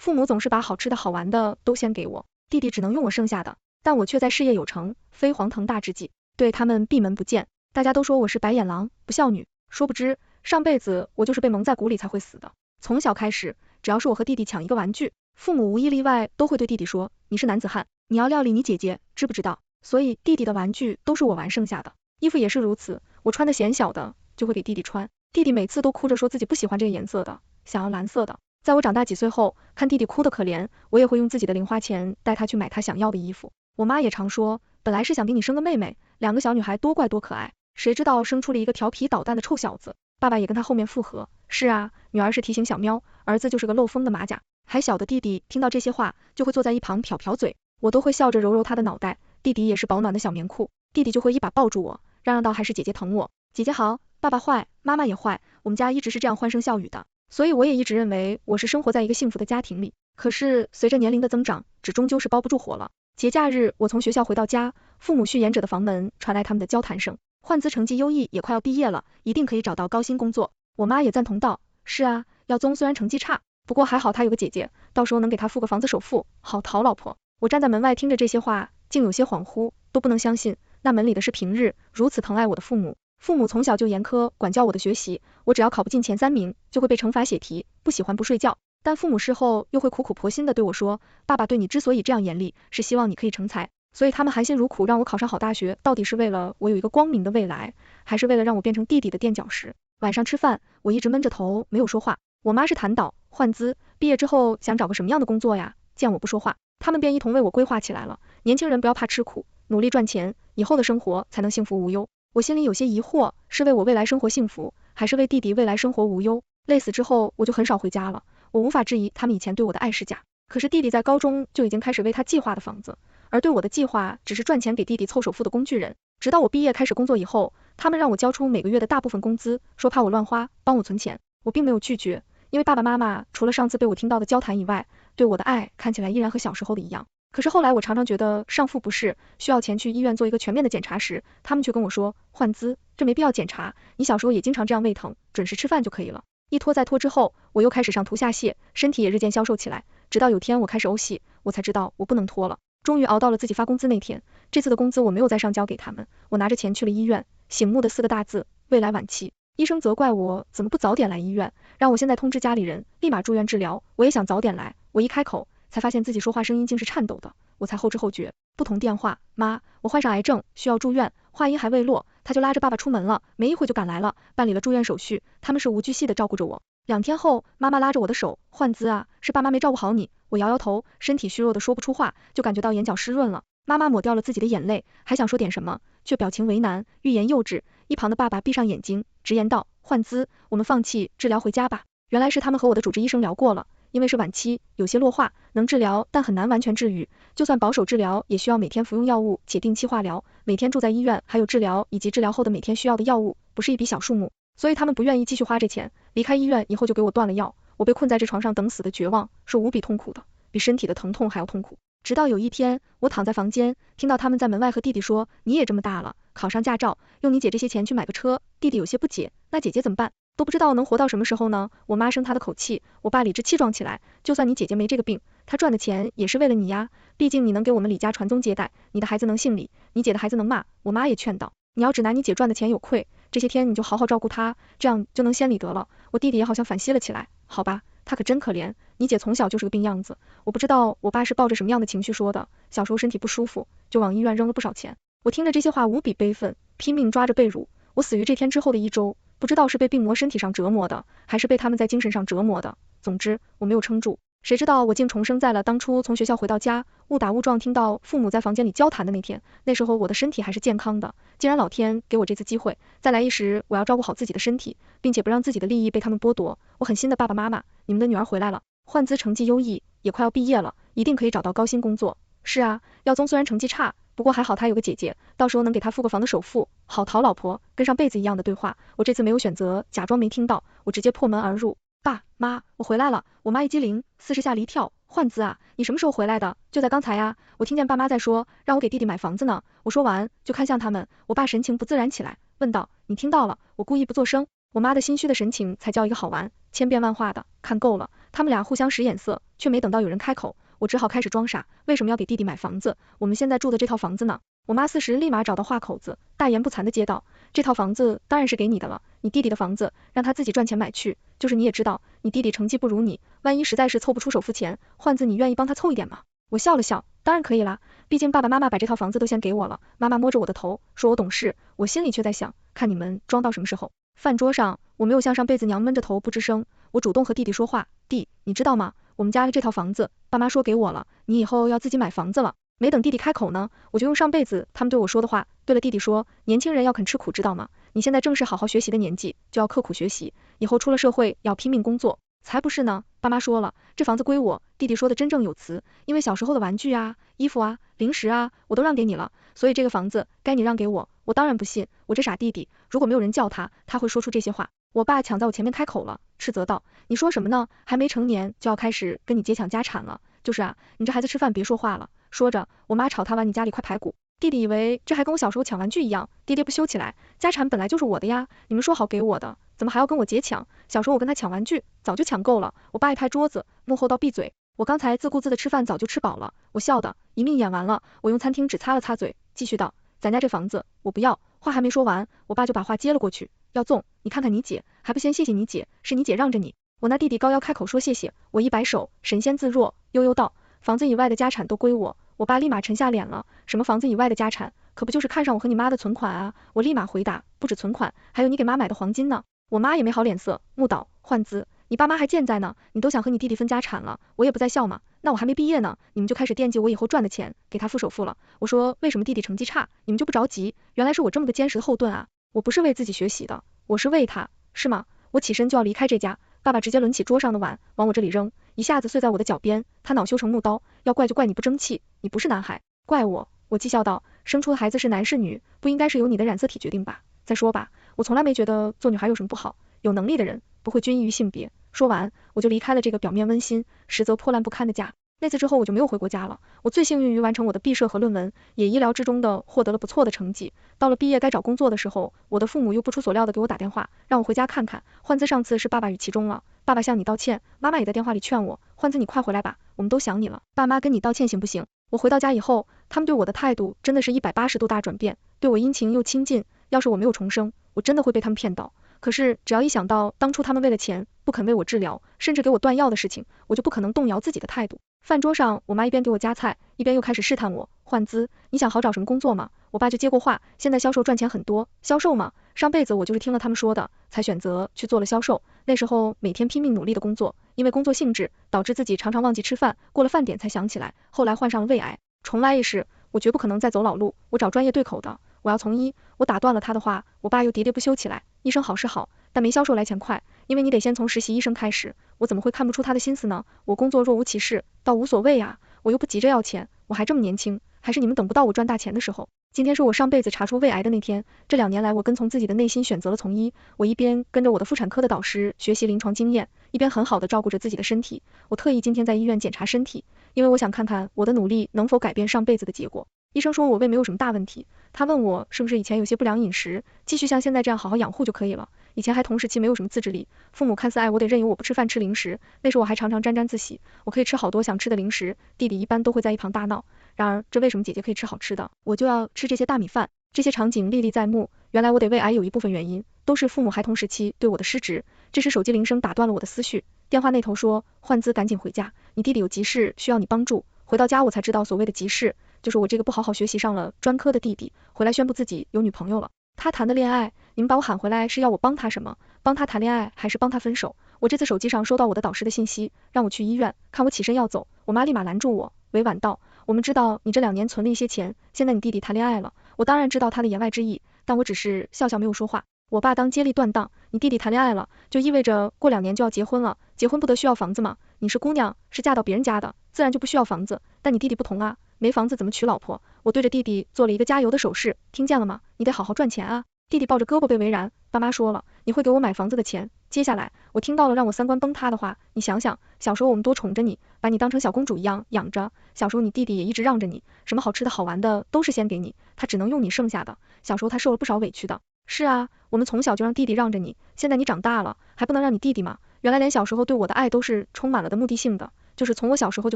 父母总是把好吃的好玩的都先给我，弟弟只能用我剩下的，但我却在事业有成、飞黄腾达之际，对他们闭门不见。大家都说我是白眼狼、不孝女，殊不知上辈子我就是被蒙在鼓里才会死的。从小开始，只要是我和弟弟抢一个玩具，父母无一例外都会对弟弟说，你是男子汉，你要料理你姐姐，知不知道？所以弟弟的玩具都是我玩剩下的，衣服也是如此，我穿的显小的就会给弟弟穿，弟弟每次都哭着说自己不喜欢这个颜色的，想要蓝色的。在我长大几岁后，看弟弟哭得可怜，我也会用自己的零花钱带他去买他想要的衣服。我妈也常说，本来是想给你生个妹妹，两个小女孩多乖多可爱，谁知道生出了一个调皮捣蛋的臭小子。爸爸也跟他后面附和，是啊，女儿是提醒小喵，儿子就是个漏风的马甲。还小的弟弟听到这些话，就会坐在一旁瞟瞟嘴，我都会笑着揉揉他的脑袋。弟弟也是保暖的小棉裤，弟弟就会一把抱住我，嚷嚷到还是姐姐疼我，姐姐好，爸爸坏，妈妈也坏，我们家一直是这样欢声笑语的。所以我也一直认为我是生活在一个幸福的家庭里。可是随着年龄的增长，纸终究是包不住火了。节假日我从学校回到家，父母训言者的房门传来他们的交谈声。焕姿成绩优异，也快要毕业了，一定可以找到高薪工作。我妈也赞同道，是啊，耀宗虽然成绩差，不过还好他有个姐姐，到时候能给他付个房子首付，好讨老婆。我站在门外听着这些话，竟有些恍惚，都不能相信，那门里的是平日如此疼爱我的父母。父母从小就严苛管教我的学习，我只要考不进前3名，就会被惩罚写题，不喜欢不睡觉。但父母事后又会苦苦婆心的对我说，爸爸对你之所以这样严厉，是希望你可以成才，所以他们含辛茹苦让我考上好大学，到底是为了我有一个光明的未来，还是为了让我变成弟弟的垫脚石？晚上吃饭，我一直闷着头没有说话。我妈是谈导，焕姿毕业之后想找个什么样的工作呀？见我不说话，他们便一同为我规划起来了。年轻人不要怕吃苦，努力赚钱，以后的生活才能幸福无忧。我心里有些疑惑，是为我未来生活幸福，还是为弟弟未来生活无忧？累死之后，我就很少回家了。我无法质疑他们以前对我的爱是假，可是弟弟在高中就已经开始为他计划的房子，而对我的计划只是赚钱给弟弟凑首付的工具人。直到我毕业开始工作以后，他们让我交出每个月的大部分工资，说怕我乱花，帮我存钱。我并没有拒绝，因为爸爸妈妈除了上次被我听到的交谈以外，对我的爱看起来依然和小时候的一样。可是后来我常常觉得上腹不适，需要钱去医院做一个全面的检查时，他们却跟我说，焕姿，这没必要检查，你小时候也经常这样胃疼，准时吃饭就可以了。一拖再拖之后，我又开始上吐下泻，身体也日渐消瘦起来，直到有天我开始呕血，我才知道我不能拖了。终于熬到了自己发工资那天，这次的工资我没有再上交给他们，我拿着钱去了医院，醒目的4个大字，未来晚期。医生责怪我怎么不早点来医院，让我现在通知家里人立马住院治疗。我也想早点来，我一开口才发现自己说话声音竟是颤抖的，我才后知后觉。不同电话，妈，我患上癌症，需要住院。话音还未落，他就拉着爸爸出门了，没一会就赶来了，办理了住院手续，他们是无巨细的照顾着我。2天后，妈妈拉着我的手，焕姿啊，是爸妈没照顾好你。我摇摇头，身体虚弱的说不出话，就感觉到眼角湿润了。妈妈抹掉了自己的眼泪，还想说点什么，却表情为难，欲言又止。一旁的爸爸闭上眼睛，直言道，焕姿，我们放弃治疗回家吧。原来是他们和我的主治医生聊过了，因为是晚期，有些弱化，能治疗，但很难完全治愈。就算保守治疗，也需要每天服用药物且定期化疗，每天住在医院，还有治疗以及治疗后的每天需要的药物，不是一笔小数目。所以他们不愿意继续花这钱。离开医院以后就给我断了药，我被困在这床上等死的绝望，是无比痛苦的，比身体的疼痛还要痛苦。直到有一天，我躺在房间，听到他们在门外和弟弟说，你也这么大了，考上驾照，用你姐这些钱去买个车。弟弟有些不解，那姐姐怎么办？都不知道能活到什么时候呢？我妈生他的口气，我爸理直气壮起来，就算你姐姐没这个病，她赚的钱也是为了你呀，毕竟你能给我们李家传宗接代，你的孩子能姓李，你姐的孩子能骂。我妈也劝道，你要只拿你姐赚的钱有愧，这些天你就好好照顾她，这样就能先理得了。我弟弟也好像反吸了起来，好吧，他可真可怜，你姐从小就是个病样子。我不知道我爸是抱着什么样的情绪说的，小时候身体不舒服，就往医院扔了不少钱。我听着这些话无比悲愤，拼命抓着被褥。我死于这天之后的1周，不知道是被病魔身体上折磨的，还是被他们在精神上折磨的，总之我没有撑住。谁知道我竟重生在了当初从学校回到家，误打误撞听到父母在房间里交谈的那天。那时候我的身体还是健康的，既然老天给我这次机会，再来一时，我要照顾好自己的身体，并且不让自己的利益被他们剥夺。我狠心的爸爸妈妈，你们的女儿回来了，焕姿成绩优异，也快要毕业了，一定可以找到高薪工作。是啊，耀宗虽然成绩差，不过还好他有个姐姐，到时候能给他付个房的首付，好讨老婆。跟上辈子一样的对话，我这次没有选择假装没听到，我直接破门而入。爸妈，我回来了。我妈一激灵，40下了一跳，焕姿啊，你什么时候回来的？就在刚才呀，我听见爸妈在说，让我给弟弟买房子呢。我说完就看向他们，我爸神情不自然起来，问道，你听到了？我故意不作声，我妈的心虚的神情才叫一个好玩，千变万化的，看够了。他们俩互相使眼色，却没等到有人开口，我只好开始装傻，为什么要给弟弟买房子？我们现在住的这套房子呢？我妈40立马找到话口子，大言不惭地接道，这套房子当然是给你的了，你弟弟的房子让他自己赚钱买去，就是你也知道，你弟弟成绩不如你，万一实在是凑不出首付钱，换子你愿意帮他凑一点吗？我笑了笑，当然可以啦，毕竟爸爸妈妈把这套房子都先给我了。妈妈摸着我的头，说我懂事，我心里却在想，看你们装到什么时候。饭桌上，我没有像上辈子娘闷着头不吱声，我主动和弟弟说话，弟，你知道吗？我们家这套房子，爸妈说给我了，你以后要自己买房子了。没等弟弟开口呢，我就用上辈子他们对我说的话，对了弟弟说，年轻人要肯吃苦，知道吗？你现在正是好好学习的年纪，就要刻苦学习，以后出了社会要拼命工作。才不是呢，爸妈说了，这房子归我。弟弟说的真正有词，因为小时候的玩具啊、衣服啊、零食啊，我都让给你了，所以这个房子该你让给我。我当然不信，我这傻弟弟，如果没有人叫他，他会说出这些话。我爸抢在我前面开口了，斥责道，你说什么呢？还没成年就要开始跟你姐抢家产了？就是啊，你这孩子吃饭别说话了。说着，我妈炒他碗你家里块排骨。弟弟以为这还跟我小时候抢玩具一样，爹爹不羞起来，家产本来就是我的呀，你们说好给我的，怎么还要跟我姐抢？小时候我跟他抢玩具，早就抢够了。我爸一拍桌子，幕后道闭嘴，我刚才自顾自的吃饭早就吃饱了。我笑的一命演完了，我用餐厅纸擦了擦嘴，继续道，咱家这房子我不要。话还没说完，我爸就把话接了过去，要纵，你看看你姐，还不先谢谢你姐，是你姐让着你。我那弟弟高腰开口说谢谢，我一摆手，神仙自若，悠悠道，房子以外的家产都归我。我爸立马沉下脸了，什么房子以外的家产，可不就是看上我和你妈的存款啊？我立马回答，不止存款，还有你给妈买的黄金呢。我妈也没好脸色，木倒，换资，你爸妈还健在呢，你都想和你弟弟分家产了，我也不在笑嘛。那我还没毕业呢，你们就开始惦记我以后赚的钱，给他付首付了。我说为什么弟弟成绩差，你们就不着急？原来是我这么个坚实的后盾啊！我不是为自己学习的，我是为他，是吗？我起身就要离开这家，爸爸直接抡起桌上的碗往我这里扔，一下子碎在我的脚边，他恼羞成怒刀，要怪就怪你不争气，你不是男孩，怪我。我讥笑道，生出的孩子是男是女，不应该是由你的染色体决定吧？再说吧，我从来没觉得做女孩有什么不好，有能力的人不会拘泥于性别。说完，我就离开了这个表面温馨，实则破烂不堪的家。那次之后我就没有回过家了。我最幸运于完成我的毕设和论文，也意料之中的获得了不错的成绩。到了毕业该找工作的时候，我的父母又不出所料的给我打电话，让我回家看看。换资上次是爸爸语气中了，爸爸向你道歉，妈妈也在电话里劝我，换资你快回来吧，我们都想你了，爸妈跟你道歉行不行？我回到家以后，他们对我的态度真的是180度大转变，对我殷勤又亲近。要是我没有重生，我真的会被他们骗到。可是只要一想到当初他们为了钱不肯为我治疗，甚至给我断药的事情，我就不可能动摇自己的态度。饭桌上，我妈一边给我夹菜，一边又开始试探我，换资，你想好找什么工作吗？我爸就接过话，现在销售赚钱很多，销售嘛，上辈子我就是听了他们说的，才选择去做了销售。那时候每天拼命努力的工作，因为工作性质，导致自己常常忘记吃饭，过了饭点才想起来，后来患上了胃癌，重来一世，我绝不可能再走老路，我找专业对口的，我要从医。我打断了他的话，我爸又喋喋不休起来，医生好是好，但没销售来钱快，因为你得先从实习医生开始。我怎么会看不出他的心思呢？我工作若无其事，倒无所谓啊，我又不急着要钱，我还这么年轻，还是你们等不到我赚大钱的时候。今天是我上辈子查出胃癌的那天，这2年来我跟从自己的内心选择了从医，我一边跟着我的妇产科的导师学习临床经验，一边很好的照顾着自己的身体。我特意今天在医院检查身体，因为我想看看我的努力能否改变上辈子的结果。医生说我胃没有什么大问题，他问我是不是以前有些不良饮食，继续像现在这样好好养护就可以了。以前还同时期没有什么自制力，父母看似爱我得任由我不吃饭吃零食，那时我还常常沾沾自喜，我可以吃好多想吃的零食，弟弟一般都会在一旁大闹。然而这为什么姐姐可以吃好吃的，我就要吃这些大米饭？这些场景历历在目，原来我得胃癌有一部分原因都是父母孩童时期对我的失职。这时手机铃声打断了我的思绪，电话那头说，换资赶紧回家，你弟弟有急事需要你帮助。回到家我才知道所谓的急事，就是我这个不好好学习上了专科的弟弟回来宣布自己有女朋友了。他谈的恋爱，你们把我喊回来是要我帮他什么？帮他谈恋爱还是帮他分手？我这次手机上收到我的导师的信息，让我去医院，看我起身要走，我妈立马拦住我，委婉道，我们知道你这2年存了一些钱，现在你弟弟谈恋爱了。我当然知道他的言外之意，但我只是笑笑没有说话。我爸当接力断档，你弟弟谈恋爱了，就意味着过2年就要结婚了，结婚不得需要房子吗？你是姑娘，是嫁到别人家的，自然就不需要房子，但你弟弟不同啊，没房子怎么娶老婆？我对着弟弟做了一个加油的手势，听见了吗？你得好好赚钱啊。弟弟抱着胳膊被为然，爸妈说了，你会给我买房子的钱。接下来我听到了让我三观崩塌的话，你想想，小时候我们多宠着你，把你当成小公主一样养着，小时候你弟弟也一直让着你，什么好吃的好玩的都是先给你，他只能用你剩下的，小时候他受了不少委屈的。是啊，我们从小就让弟弟让着你，现在你长大了，还不能让你弟弟吗？原来连小时候对我的爱都是充满了的目的性的，就是从我小时候就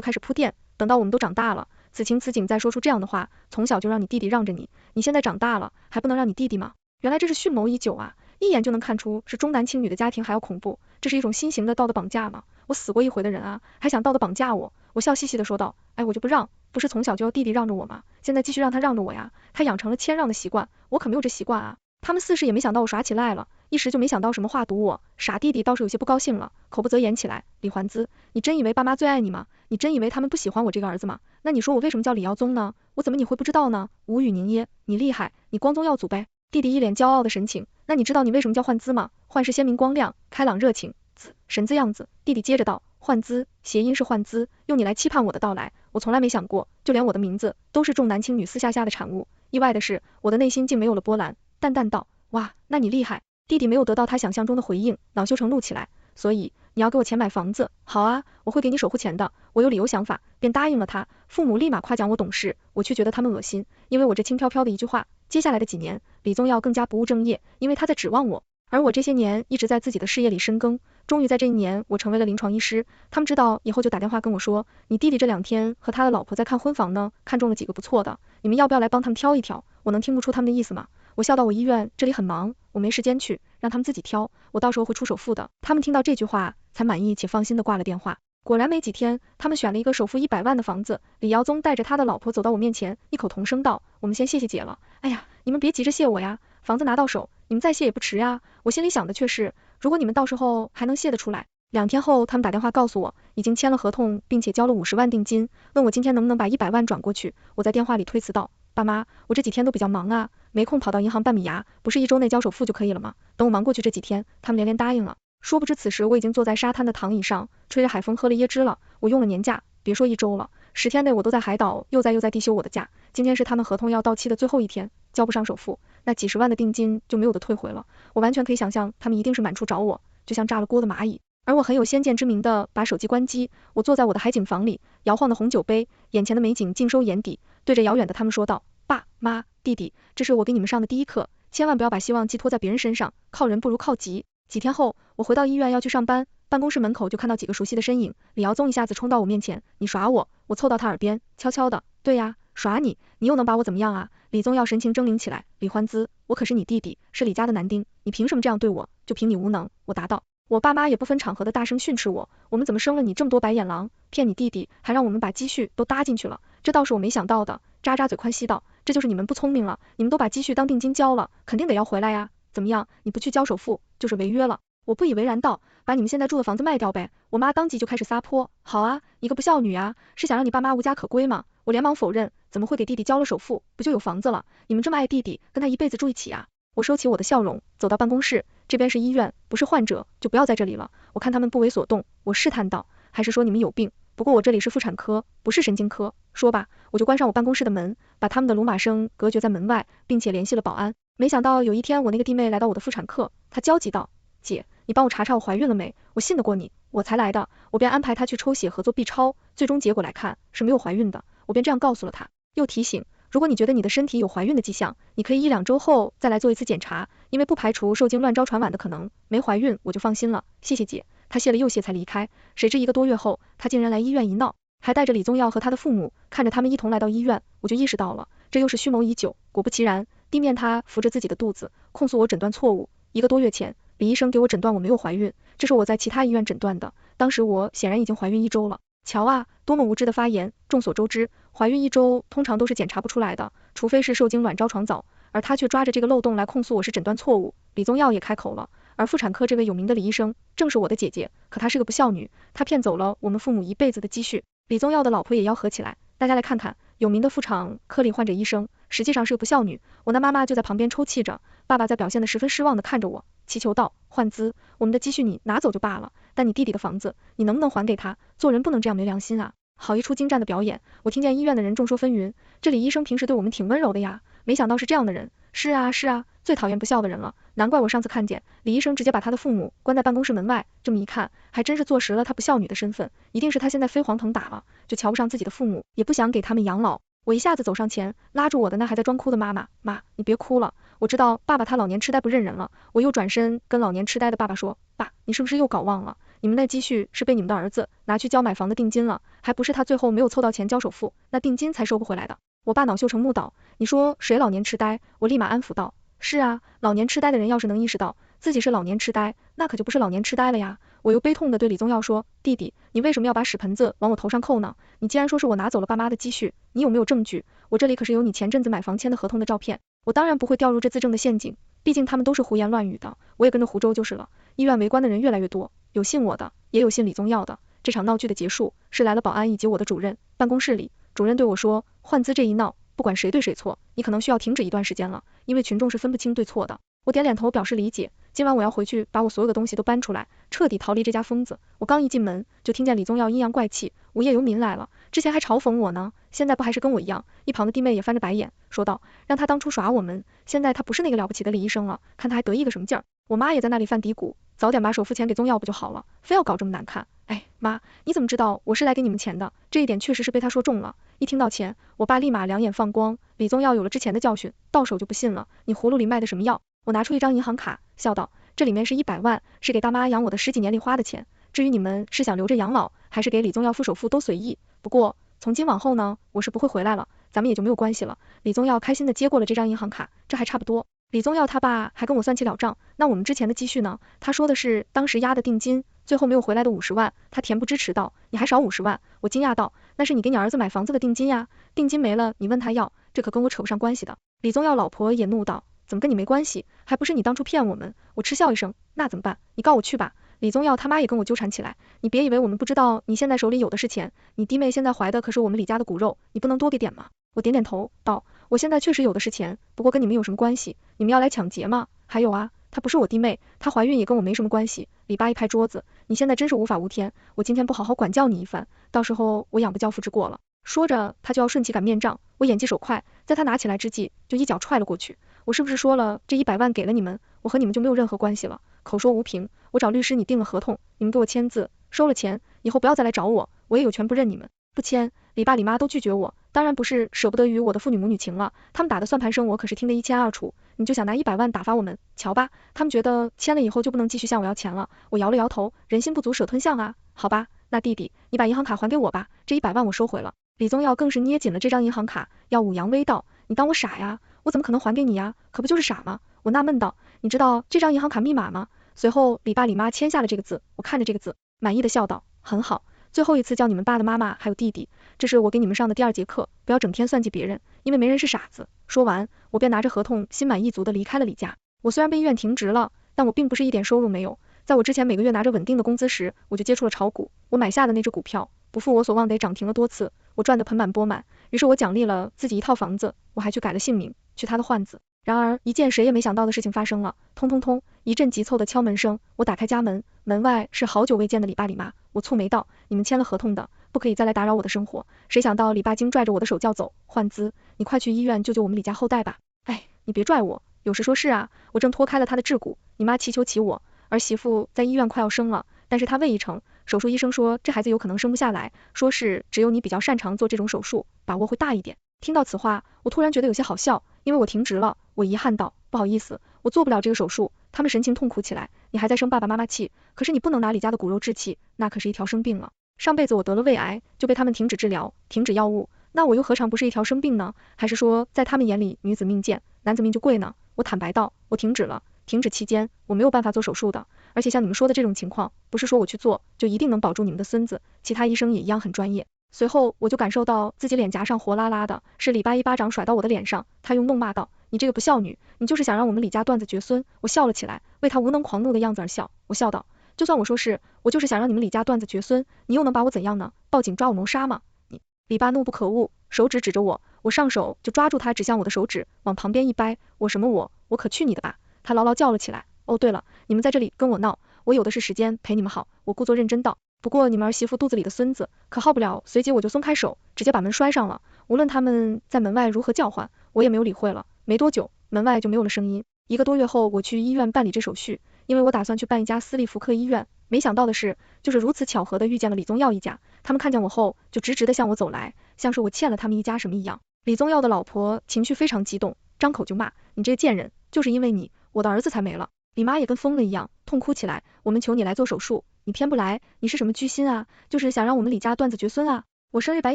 开始铺垫，等到我们都长大了，此情此景再说出这样的话，从小就让你弟弟让着你，你现在长大了还不能让你弟弟吗？原来这是蓄谋已久啊，一眼就能看出是重男轻女的家庭还要恐怖，这是一种新型的道德绑架吗？我死过一回的人啊，还想道德绑架我？我笑嘻嘻的说道，哎，我就不让，不是从小就要弟弟让着我吗？现在继续让他让着我呀，他养成了谦让的习惯，我可没有这习惯啊。他们四是也没想到我耍起赖了，一时就没想到什么话堵我，傻弟弟倒是有些不高兴了，口不择言起来，李环资，你真以为爸妈最爱你吗？你真以为他们不喜欢我这个儿子吗？那你说我为什么叫李耀宗呢？我怎么你会不知道呢？无语凝噎，你厉害，你光宗耀祖呗。弟弟一脸骄傲的神情，那你知道你为什么叫焕资吗？焕是鲜明光亮，开朗热情，资神字样子。弟弟接着道，焕资谐音是换资，用你来期盼我的到来，我从来没想过，就连我的名字都是重男轻女私下的产物。意外的是，我的内心竟没有了波澜，淡淡道，哇，那你厉害。弟弟没有得到他想象中的回应，恼羞成怒起来，所以你要给我钱买房子，好啊，我会给你守护钱的，我有理由想法，便答应了他。父母立马夸奖我懂事，我却觉得他们恶心，因为我这轻飘飘的一句话。接下来的几年，李宗耀更加不务正业，因为他在指望我，而我这些年一直在自己的事业里深耕，终于在这一年我成为了临床医师。他们知道以后就打电话跟我说，你弟弟这2天和他的老婆在看婚房呢，看中了几个不错的，你们要不要来帮他们挑一挑？我能听不出他们的意思吗？我笑道，我医院这里很忙，我没时间去，让他们自己挑，我到时候会出首付的。他们听到这句话才满意且放心的挂了电话。果然没几天，他们选了一个首付100万的房子，李耀宗带着他的老婆走到我面前，异口同声道，我们先谢谢姐了。哎呀，你们别急着谢我呀，房子拿到手，你们再谢也不迟呀。我心里想的却是，如果你们到时候还能谢得出来。2天后，他们打电话告诉我，已经签了合同，并且交了50万定金，问我今天能不能把100万转过去。我在电话里推辞道，爸妈，我这几天都比较忙啊，没空跑到银行办米牙，不是1周内交首付就可以了吗？等我忙过去这几天，他们连答应了。殊不知此时我已经坐在沙滩的躺椅上，吹着海风喝了椰汁了。我用了年假，别说1周了，10天内我都在海岛又在地休我的假。今天是他们合同要到期的最后一天，交不上首付，那几十万的定金就没有的退回了。我完全可以想象他们一定是满处找我，就像炸了锅的蚂蚁。而我很有先见之明的把手机关机，我坐在我的海景房里，摇晃的红酒杯，眼前的美景尽收眼底，对着遥远的他们说道，爸妈弟弟，这是我给你们上的第一课，千万不要把希望寄托在别人身上，靠人不如靠己。几天后，我回到医院要去上班，办公室门口就看到几个熟悉的身影，李耀宗一下子冲到我面前，你耍我？我凑到他耳边，悄悄的，对呀，耍你，你又能把我怎么样啊？李宗耀神情狰狞起来，李欢资，我可是你弟弟，是李家的男丁，你凭什么这样对我？就凭你无能。我答道，我爸妈也不分场合的大声训斥我，我们怎么生了你这么多白眼狼？骗你弟弟，还让我们把积蓄都搭进去了，这倒是我没想到的。渣渣嘴宽西道，这就是你们不聪明了，你们都把积蓄当定金交了，肯定得要回来呀。怎么样，你不去交首付，就是违约了。我不以为然道，把你们现在住的房子卖掉呗。我妈当即就开始撒泼，好啊，你个不孝女啊，是想让你爸妈无家可归吗？我连忙否认，怎么会给弟弟交了首付，不就有房子了？你们这么爱弟弟，跟他一辈子住一起啊？我收起我的笑容，走到办公室，这边是医院，不是患者，就不要在这里了。我看他们不为所动，我试探道，还是说你们有病？不过我这里是妇产科，不是神经科。说吧，我就关上我办公室的门，把他们的鲁马声隔绝在门外，并且联系了保安。没想到有一天我那个弟妹来到我的妇产科，她焦急道，姐，你帮我查查我怀孕了没？我信得过你，我才来的。我便安排她去抽血和做 B 超，最终结果来看是没有怀孕的。我便这样告诉了她，又提醒，如果你觉得你的身体有怀孕的迹象，你可以1-2周后再来做一次检查，因为不排除受精卵巢传晚的可能。没怀孕我就放心了，谢谢姐。她谢了又谢才离开。谁知1个多月后，她竟然来医院一闹，还带着李宗耀和他的父母，看着他们一同来到医院，我就意识到了，这又是蓄谋已久。果不其然，地面他扶着自己的肚子，控诉我诊断错误。1个多月前，李医生给我诊断我没有怀孕，这是我在其他医院诊断的，当时我显然已经怀孕1周了。瞧啊，多么无知的发言！众所周知，怀孕1周通常都是检查不出来的，除非是受精卵巢床早，而他却抓着这个漏洞来控诉我是诊断错误。李宗耀也开口了，而妇产科这位有名的李医生正是我的姐姐，可她是个不孝女，她骗走了我们父母一辈子的积蓄。李宗耀的老婆也吆喝起来，大家来看看，有名的妇产科里患者医生实际上是个不孝女。我那妈妈就在旁边抽泣着，爸爸在表现得十分失望的看着我，祈求道，焕资，我们的积蓄你拿走就罢了，但你弟弟的房子你能不能还给他？做人不能这样没良心啊。好一出精湛的表演，我听见医院的人众说纷纭，这李医生平时对我们挺温柔的呀，没想到是这样的人。是啊是啊，最讨厌不孝的人了，难怪我上次看见李医生直接把他的父母关在办公室门外，这么一看还真是坐实了他不孝女的身份，一定是他现在飞黄腾达了，就瞧不上自己的父母，也不想给他们养老。我一下子走上前，拉住我的那还在装哭的妈妈，妈，你别哭了，我知道爸爸他老年痴呆不认人了。我又转身跟老年痴呆的爸爸说，爸，你是不是又搞忘了？你们那积蓄是被你们的儿子拿去交买房的定金了，还不是他最后没有凑到钱交首付，那定金才收不回来的。我爸恼羞成怒道，你说谁老年痴呆？我立马安抚道，是啊，老年痴呆的人要是能意识到自己是老年痴呆，那可就不是老年痴呆了呀。我又悲痛地对李宗耀说，弟弟，你为什么要把屎盆子往我头上扣呢？你既然说是我拿走了爸妈的积蓄，你有没有证据？我这里可是有你前阵子买房签的合同的照片，我当然不会掉入这自证的陷阱，毕竟他们都是胡言乱语的，我也跟着胡诌就是了。医院围观的人越来越多，有信我的，也有信李宗耀的。这场闹剧的结束是来了保安以及我的主任，办公室里，主任对我说，换资这一闹，不管谁对谁错，你可能需要停止一段时间了，因为群众是分不清对错的。我点脸头表示理解，今晚我要回去把我所有的东西都搬出来，彻底逃离这家疯子。我刚一进门，就听见李宗耀阴阳怪气，无业游民来了，之前还嘲讽我呢，现在不还是跟我一样？一旁的弟妹也翻着白眼，说道，让他当初耍我们，现在他不是那个了不起的李医生了，看他还得意个什么劲儿。我妈也在那里犯嘀咕，早点把首付钱给宗耀不就好了，非要搞这么难看。哎，妈，你怎么知道我是来给你们钱的？这一点确实是被他说中了。一听到钱，我爸立马两眼放光，李宗耀有了之前的教训，到手就不信了，你葫芦里卖的什么药？我拿出一张银行卡，笑道，这里面是100万，是给大妈养我的10几年里花的钱，至于你们是想留着养老，还是给李宗耀付首付都随意，不过从今往后呢，我是不会回来了，咱们也就没有关系了。李宗耀开心的接过了这张银行卡，这还差不多。李宗耀他爸还跟我算起了账，那我们之前的积蓄呢？他说的是当时押的定金，最后没有回来的50万，他恬不知耻道，你还少50万。我惊讶道，那是你给你儿子买房子的定金呀，定金没了你问他要，这可跟我扯不上关系的。李宗耀老婆也怒道，怎么跟你没关系？还不是你当初骗我们。我嗤笑一声，那怎么办？你告我去吧。李宗耀他妈也跟我纠缠起来，你别以为我们不知道你现在手里有的是钱，你弟妹现在怀的可是我们李家的骨肉，你不能多给点吗？我点点头道，我现在确实有的是钱，不过跟你们有什么关系？你们要来抢劫吗？还有啊，她不是我弟妹，她怀孕也跟我没什么关系。李爸一拍桌子，你现在真是无法无天，我今天不好好管教你一番，到时候我养不教父之过了。说着他就要顺其擀面杖，我眼疾手快，在他拿起来之际就一脚踹了过去。我是不是说了这100万给了你们，我和你们就没有任何关系了？口说无凭，我找律师你定了合同，你们给我签字，收了钱，以后不要再来找我，我也有权不认你们。不签，李爸李妈都拒绝我，当然不是舍不得与我的父女母女情了，他们打的算盘声我可是听得一清二楚，你就想拿100万打发我们，瞧吧，他们觉得签了以后就不能继续向我要钱了。我摇了摇头，人心不足蛇吞象啊，好吧，那弟弟，你把银行卡还给我吧，这100万我收回了。李宗耀更是捏紧了这张银行卡，耀武扬威道，你当我傻呀？我怎么可能还给你呀？可不就是傻吗？我纳闷道，你知道这张银行卡密码吗？随后李爸李妈签下了这个字，我看着这个字，满意的笑道，很好，最后一次叫你们爸的妈妈还有弟弟，这是我给你们上的第2节课，不要整天算计别人，因为没人是傻子。说完，我便拿着合同心满意足的离开了李家。我虽然被医院停职了，但我并不是一点收入没有，在我之前每个月拿着稳定的工资时，我就接触了炒股，我买下的那只股票不负我所望得涨停了多次，我赚得盆满钵满，于是我奖励了自己1套房子，我还去改了姓名，去他的换子。然而一件谁也没想到的事情发生了，通通通，一阵急凑的敲门声，我打开家门，门外是好久未见的李爸李妈，我蹙眉道，你们签了合同的，不可以再来打扰我的生活。谁想到李爸竟拽着我的手叫走，换资，你快去医院救救我们李家后代吧。哎，你别拽我，有事说事啊，我正脱开了他的桎梏，你妈祈求起我，儿媳妇在医院快要生了，但是她胃一成，手术医生说这孩子有可能生不下来，说是只有你比较擅长做这种手术，把握会大一点。听到此话，我突然觉得有些好笑，因为我停职了，我遗憾道，不好意思，我做不了这个手术。他们神情痛苦起来，你还在生爸爸妈妈气，可是你不能拿李家的骨肉置气，那可是一条生病了。上辈子我得了胃癌，就被他们停止治疗，停止药物，那我又何尝不是一条生病呢？还是说在他们眼里女子命贱，男子命就贵呢？我坦白道，我停止了，停止期间我没有办法做手术的，而且像你们说的这种情况，不是说我去做就一定能保住你们的孙子，其他医生也一样很专业。随后我就感受到自己脸颊上火辣辣的，是李爸一巴掌甩到我的脸上，他用怒骂道，你这个不孝女，你就是想让我们李家断子绝孙。我笑了起来，为他无能狂怒的样子而笑，我笑道，就算我说是，我就是想让你们李家断子绝孙，你又能把我怎样呢？报警抓我谋杀吗？你，李爸怒不可遏，手指指着我，我上手就抓住他指向我的手指，往旁边一掰，我什么我可去你的吧！他牢牢叫了起来，哦对了，你们在这里跟我闹，我有的是时间陪你们好，我故作认真道。不过你们儿媳妇肚子里的孙子可耗不了，随即我就松开手，直接把门摔上了。无论他们在门外如何叫唤，我也没有理会了。没多久，门外就没有了声音。1个多月后，我去医院办理这手续，因为我打算去办一家私立妇科医院。没想到的是，就是如此巧合的遇见了李宗耀一家，他们看见我后，就直直的向我走来，像是我欠了他们一家什么一样。李宗耀的老婆情绪非常激动，张口就骂，你这个贱人，就是因为你，我的儿子才没了。李妈也跟疯了一样，痛哭起来，我们求你来做手术，你偏不来，你是什么居心啊？就是想让我们李家断子绝孙啊？我生日白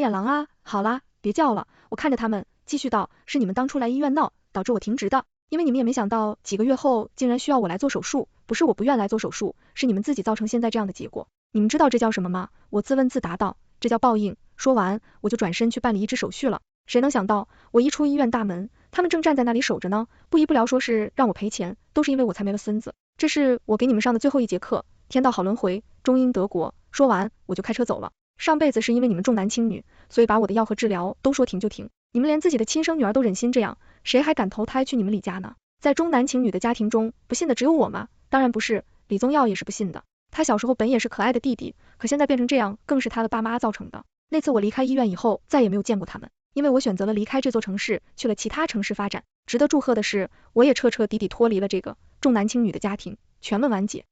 眼狼啊！好啦，别叫了。我看着他们，继续道，是你们当初来医院闹，导致我停职的。因为你们也没想到，几个月后竟然需要我来做手术，不是我不愿来做手术，是你们自己造成现在这样的结果。你们知道这叫什么吗？我自问自答道，这叫报应。说完，我就转身去办理移植手续了。谁能想到，我一出医院大门，他们正站在那里守着呢，不依不饶说是让我赔钱，都是因为我才没了孙子。这是我给你们上的最后一节课，天道好轮回，终因得果。说完，我就开车走了。上辈子是因为你们重男轻女，所以把我的药和治疗都说停就停。你们连自己的亲生女儿都忍心这样，谁还敢投胎去你们李家呢？在重男轻女的家庭中，不信的只有我吗？当然不是，李宗耀也是不信的。他小时候本也是可爱的弟弟，可现在变成这样，更是他的爸妈造成的。那次我离开医院以后，再也没有见过他们，因为我选择了离开这座城市，去了其他城市发展。值得祝贺的是，我也彻彻底底脱离了这个重男轻女的家庭，全问完结。